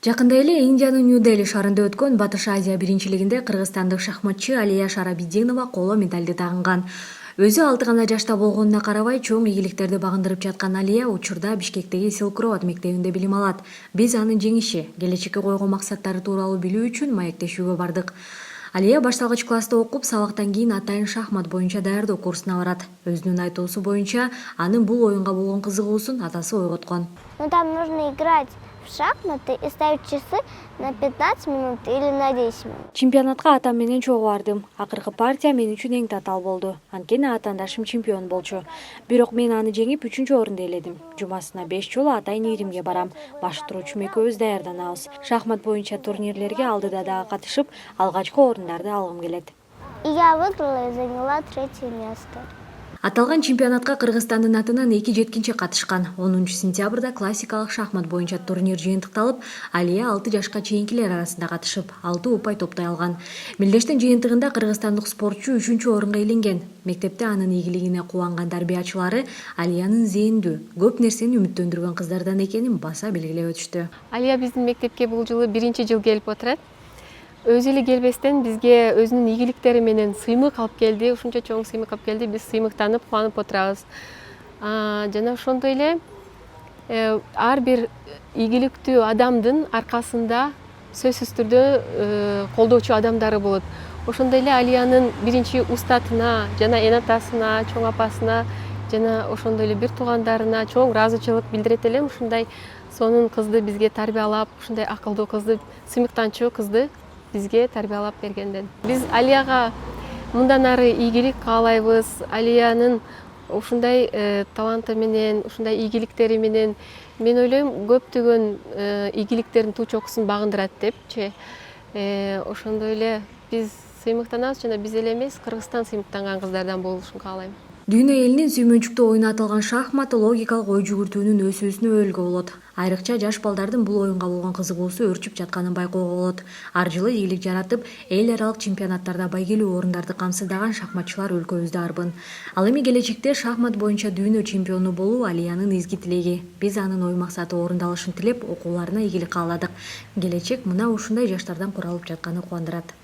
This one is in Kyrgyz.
Жакында эле Индиянын Нью-Дели шаарында өткөн Батыш Азия биринчилигинде кыргызстандык шахматчы Алия Шарабиддинова коло медалды тагынган. Өзү 6 гана жашта болгонуна карабай чоң ийгиликтерди багындырып жаткан Алия учурда Бишкектеги Silk Road мектебинде билим алат. Биз анын жеңиши, келечекке койгон максаттары тууралуу билүү үчүн маектешүүгө бардык. Алия башталгыч класста окуп, сабактан кийин атайын шахмат боюнча даярдоо курсуна барат. Өзүнүн айтуусу боюнча, анын бул оюнга болгон кызыгуусун атасы ойготкон. Там нужно играть в шахматы и ставить часы на 15 минут или на 10 минут. Чемпионатка атам менен чогуу бардым. Акыркы партия мен үчүн эң татаал болду. Анткени атаандашым чемпион болчу. Бирок мен аны жеңип 3-орунду ээледим. Жумасына 5 жолу атайын ийримге барам. Баш туруучум экөөбүз даярданабыз. Шахмат боюнча турнирлерге алдыда дагы катышып, алгачкы орундарды алгым келет. И я выиграла и заняла 3-е место. Аталган чемпионатка Кыргызстандын атынан 2 жеткинчек катышкан. 10 сентябрда классикалык шахмат боюнча турнир жыйынтыкталып, Алия 6 жашка чейинкилер арасында катышып, 6 упай топтой алган. Мелдештин жыйынтыгында кыргызстандык спортчу 3-орунга ээленген. Мектепте анын ийгилигине кубанган тарбиячылары Алиянын зээндүү, көп нерсени үмүттөндүргөн кыздардан экенин баса белгилеп өтүштү. Алия биздин мектепке бул жылы 1-жыл келип отурат. Өзү эле келбестен бизге өзүнүн ийгиликтери менен сыймык алып келди. Ушунча чоң сыймык алып келди. Биз сыймыктанып, кубанып отурабыз. Жана ошондой эле ар бир ийгиликтүү адамдын аркасында сөзсүз түрдө колдоочу адамдары болот. Ошондой эле Алиянын биринчи устатына, жана энатасына, чоң апасына, жана ошондой эле бир туугандарына чоң ыраазычылык билдирет элем. Ушундай сонун кызды бизге тарбиялап, ушундай акылдуу кызды, сыймыктанчу кызды бизге тарбиялап бергенден. Биз Алияга мындан ары ийгилик каалайбыз. Алиянын ушундай таланты менен, ушундай ийгиликтери менен мен ойлойм көптөгөн ийгиликтердин туу чокусун багындырат депчи. Ошондой эле биз сыймыктанабыз жана биз эле эмес, Кыргызстан сыймыктанган кыздардан болушун каалайм. Дүйнө элинин сүймөнчүктүү оюну аталган шахмат логикалык ой жүгүртүүнүн өсүүсүнө өбөлгө болот. Айрыкча жаш балдардын бул оюнга болгон кызыгуусу өрчүп жатканын байкоого болот. Ар жылы ийгилик жаратып, эл аралык чемпионаттарда байгелүү орундарды камсыздаган шахматчылар өлкөбүздө арбын. Ал эми келечекте шахмат боюнча дүйнө чемпиону болуу Алиянын изги тилеги. Биз анын ой максаты орундалышын тилеп, окууларына ийгилик кааладык. Келечек мына ушундай жаштардан куралып жатканы кубандырат.